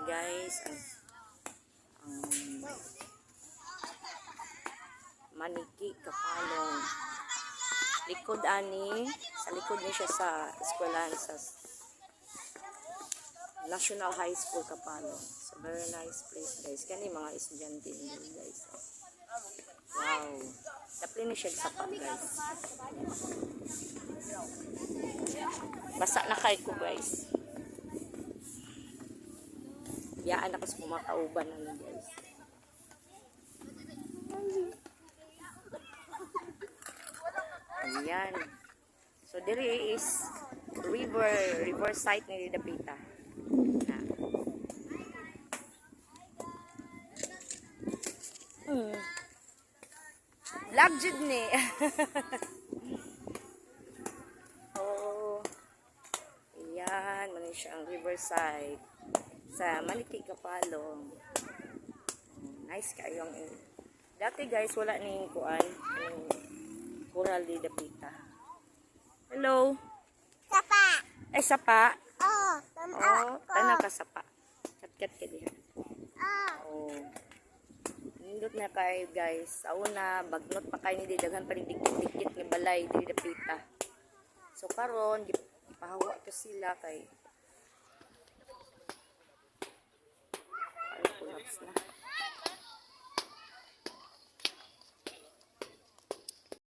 guys ang Maniki Kapalong. Likod ani, sa likod niya siya sa eskwelahan sa National High School Kapalong. So very nice place guys. Kani mga estudyante nila guys. Wow. Tapos ni siya sa guys. Basa na kay ko guys. Yaan ako sa kumakauban na guys. Ayan. So there is riverside ni Dapita. Vlog jud ni. Oh. Ayan, man siya ang riverside sa Maniki Kapalong. Nice kayong dati guys wala ning kuan Coral de Dapita. Hello. Sapa. Ay sapa. Oh, tanah ka sapa. Kat-kat ka diha. Oh. Nindot na kayo guys. Sa una bagnot pa kayo ni daghan pa ning dikit-dikit nga balay di Dapita. So karon gipahawa ko sila kay collapse na.